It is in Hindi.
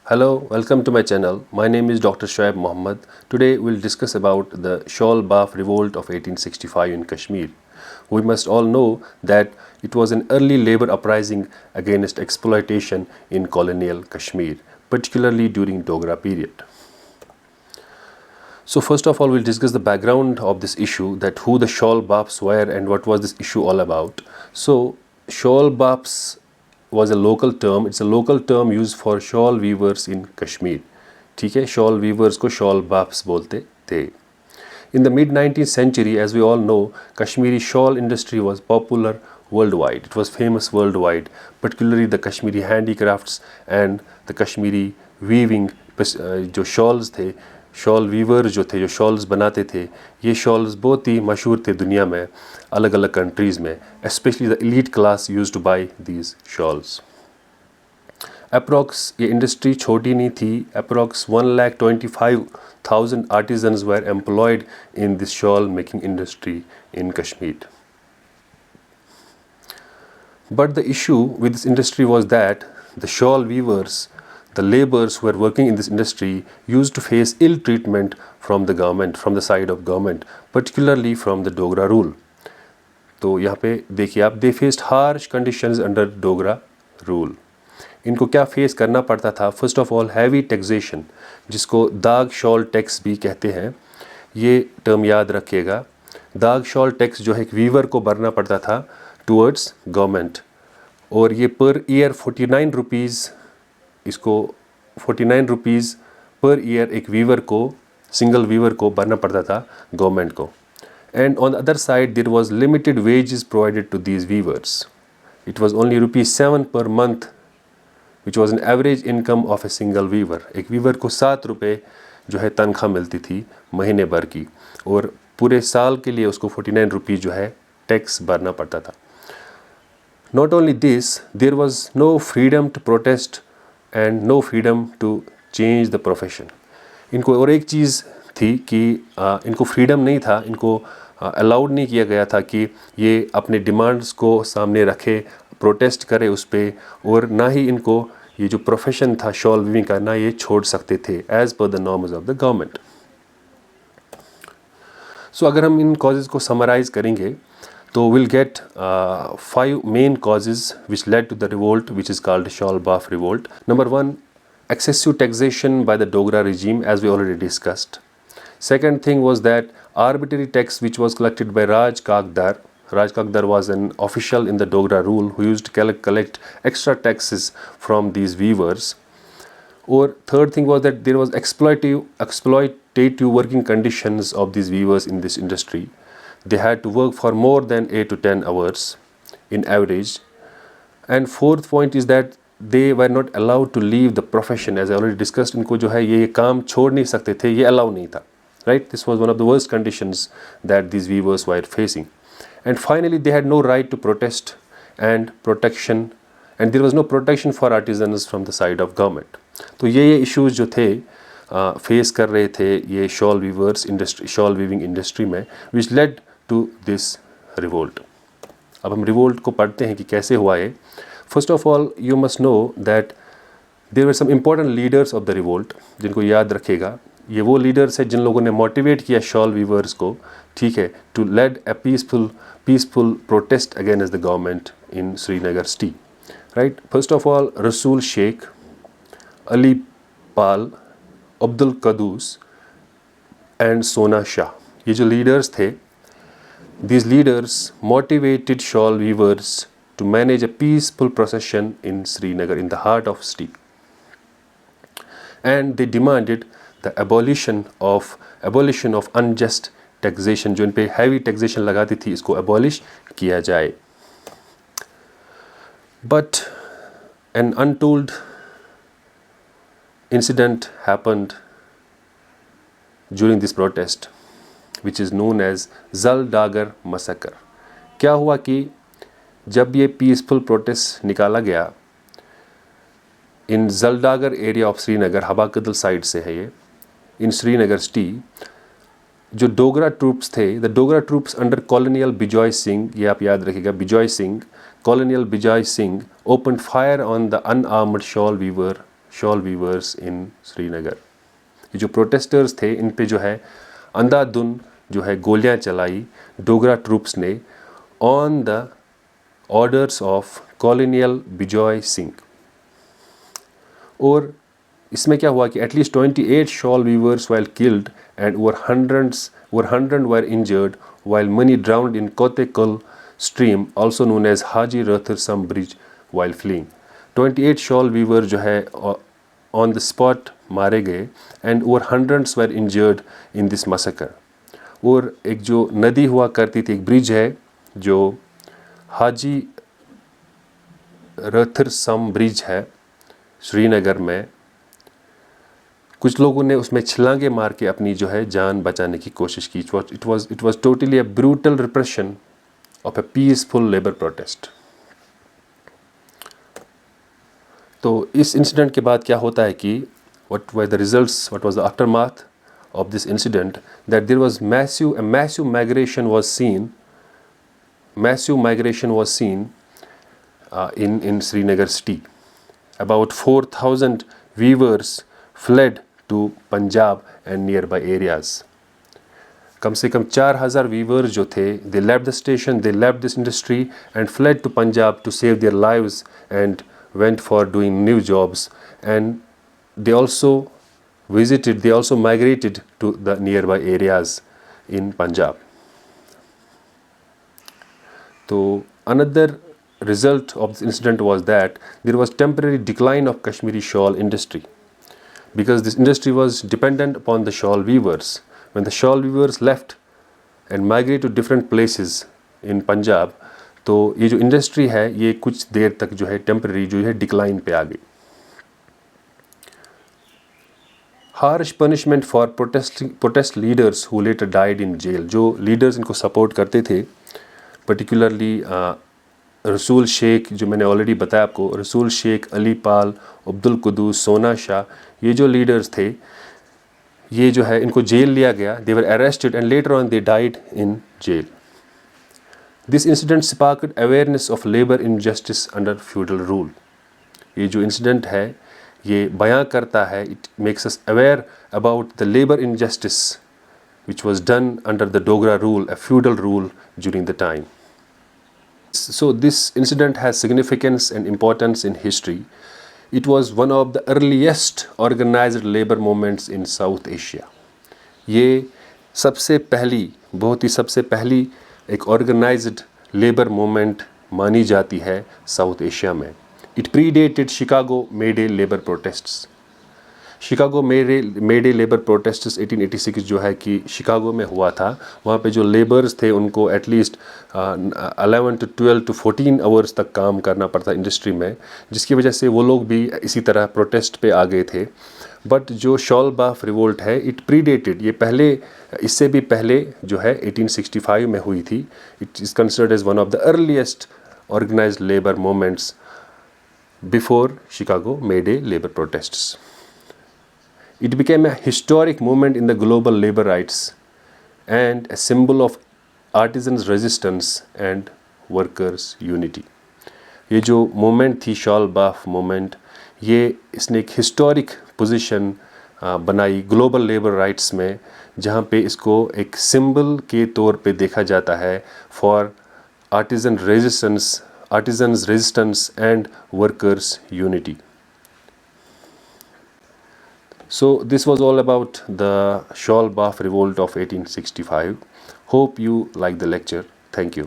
Hello, welcome to my channel. My name is Dr. Shoaib Mohammed. Today we'll discuss about the Shawl Baaf revolt of 1865 in Kashmir. We must all know that it was an early labor uprising against exploitation in colonial Kashmir, particularly during Dogra period. So first of all, we'll discuss the background of this issue, that who the Shawl Baafs were and what was this issue all about. So Shawl Baafs was a local term. It's a local term used for shawl weavers in Kashmir. ठीक है, shawl weavers को shawl baafs बोलते थे. In the mid-19th century, as we all know, Kashmiri shawl industry was popular worldwide. It was famous worldwide, particularly the Kashmiri handicrafts and the Kashmiri weaving. जो shawls थे, शॉल वीवर जो थे, जो शॉल्स बनाते थे, ये शॉल्स बहुत ही मशहूर थे दुनिया में, अलग अलग कंट्रीज़ में. Specially the elite class used to buy these shawls. Approx ये इंडस्ट्री छोटी नहीं थी. Approx 1,25,000 artisans were employed in this shawl making industry in Kashmir. But the issue with this industry was that the shawl weavers, the laborers who were working in this industry, used to face ill treatment from the government, from the side of government, particularly from the Dogra rule. तो यहाँ पे देखिए आप, they faced harsh conditions under Dogra rule. इनको क्या फेस करना पड़ता था? First of all heavy taxation, जिसको दाग शॉल टैक्स भी कहते हैं. ये टर्म याद रखिएगा. दाग शॉल टैक्स जो है एक वीवर को भरना पड़ता था टूवर्ड्स गवर्नमेंट, और ये पर ईयर 49 रुपीज़, इसको 49 रुपीज़ पर ईयर एक वीवर को, सिंगल वीवर को भरना पड़ता था गवर्नमेंट को. And on the other side there was limited wages provided to these weavers. It was only ₹7 per month, which was an average income of a single weaver. एक वीवर को 7 रुपये जो है तनख्वाह मिलती थी महीने भर की, और पूरे साल के लिए उसको 49 रुपीज़ जो है टैक्स भरना पड़ता था. Not only this, there was no freedom to protest and no freedom to change the profession. इनको और एक चीज़ थी कि इनको फ्रीडम नहीं था, इनको अलाउड नहीं किया गया था कि ये अपने डिमांड्स को सामने रखे, प्रोटेस्ट करे उस पर, और ना ही इनको ये जो प्रोफेशन था शॉल वीविंग का, ना ये छोड़ सकते थे as per the norms of the government. So अगर हम इन कॉजेज़ को समराइज़ करेंगे तो we'll get 5 main causes which led to the revolt, which is called the Shawl Baaf revolt. Number 1, excessive taxation by the Dogra regime, as we already discussed. Second thing was that arbitrary tax which was collected by Raj Kakdar. Raj Kakdar was an official in the Dogra rule who used to collect extra taxes from these weavers. Or third thing was that there was exploitative working conditions of these weavers in this industry. They had to work for more than 8 to 10 hours in average. And fourth point is that they were not allowed to leave the profession, as I already discussed. इनको जो है ये काम छोड़ नहीं सकते थे, ये allow नहीं था. Right? This was one of the worst conditions that these weavers were facing. And finally, they had no right to protest and protection, and there was no protection for artisans from the side of government. तो ये issues जो थे फेस कर रहे थे ये shawl weavers industry, shawl weaving industry में, which led to this revolt. अब हम रिवोल्ट को पढ़ते हैं कि कैसे हुआ है. First of all you must know that there were some important leaders of the revolt, जिनको याद रखेगा. ये वो लीडर्स हैं जिन लोगों ने मोटिवेट किया शॉल वीवर्स को, ठीक है, to led a peaceful protest against the government in Srinagar city. Right. First of all Rasool Sheikh, Ali Pal, Abdul Quddus and Sona Shah, ये जो लीडर्स थे, these leaders motivated shawl weavers to manage a peaceful procession in Srinagar, in the heart of city, and they demanded the abolition of unjust taxation. जो इन पे heavy taxation लगाती थी, इसको abolish किया जाए. But an untold incident happened during this protest, which is known as Zaldagar massacre. क्या हुआ कि जब ये पीसफुल प्रोटेस्ट निकाला गया इन जलडागर एरिया ऑफ श्रीनगर, हबा कदल साइड से है ये, इन श्रीनगर सिटी, जो डोगरा ट्रूप्स थे, the Dogra troops under colonial Bijoy Singh, ये आप याद रखिएगा, Bijoy Singh, colonial Bijoy Singh opened fire on the unarmed shawl weaver shawl viewers इन श्रीनगर। ये जो प्रोटेस्टर्स थे इन पे जो है अंधाधुन जो है गोलियां चलाई डोगरा ट्रूप्स ने on the orders of colonial Bijoy Singh. और इसमें क्या हुआ कि at least 28 shawl weavers while killed and over 100 were injured while many drowned in Kotekul stream also known as Haji Rathirsam Bridge while fleeing। 28 shawl weaver जो है ऑन द स्पॉट मारे गए and over hundreds were injured in this massacre। और एक जो नदी हुआ करती थी, एक ब्रिज है जो हाजी रथिरसम ब्रिज है श्रीनगर में, कुछ लोगों ने उसमें छलांगे मार के अपनी जो है जान बचाने की कोशिश की। It was totally a brutal repression of a peaceful labour protest. तो इस इंसिडेंट के बाद क्या होता है कि what were the results, what was the aftermath of this incident, that there was a massive migration was seen in Srinagar city। About 4,000 weavers fled to Punjab and nearby areas। कम से कम 4,000 वीवर्स जो थे, they left the station, they left this industry and fled to Punjab to save their lives and went for doing new jobs। And they also migrated to the nearby areas in Punjab। So another result of this incident was that there was temporary decline of Kashmiri shawl industry because this industry was dependent upon the shawl weavers। When the shawl weavers left and migrated to different places in Punjab, तो ये जो इंडस्ट्री है ये कुछ देर तक जो है टेम्पररी जो है डिक्लाइन पे आ गई। Harsh punishment for protest leaders who later died in jail. जो लीडर्स इनको सपोर्ट करते थे, पर्टिकुलरली रसूल शेख, जो मैंने ऑलरेडी बताया आपको, रसूल शेख, अली पाल, अब्दुल कुदूस, सोना शाह, ये जो लीडर्स थे ये जो है इनको जेल लिया गया। They were arrested and later on they died in jail. This incident sparked awareness of labour injustice under feudal rule. ये जो इंसिडेंट है ये बयां करता है, it makes us aware about the labour injustice which was done under the Dogra rule, a feudal rule during the time। So this incident has significance and importance in history। It was one of the earliest organized labor movements in South Asia। ये सबसे पहली एक organized labor movement मानी जाती है साउथ एशिया में। It predated Chicago May Day labor protests। Chicago May Day labour protests 1886 जो है कि शिकागो में हुआ था। वहाँ पे जो लेबर्स थे उनको एटलीस्ट 11 to 12 to 14 आवर्स तक काम करना पड़ता इंडस्ट्री में, जिसकी वजह से वो लोग भी इसी तरह प्रोटेस्ट पे आ गए थे। बट जो शॉल बाफ रिवोल्ट है इट प्रीडेटेड, ये पहले, इससे भी पहले जो है 1865 में हुई थी। It is considered as one of the earliest organised labour movements before Chicago May Day labour protests. It became a historic moment in the global labor rights and a symbol of artisans' resistance and workers' unity। ये जो मोमेंट थी शॉल बाफ मोमेंट, ये इसने एक हिस्टोरिक पोजीशन बनाई ग्लोबल लेबर राइट्स में, जहाँ पे इसको एक सिंबल के तौर पे देखा जाता है for artisan resistance and workers unity. So this was all about the Shawl Baaf revolt of 1865. Hope you like the lecture. Thank you.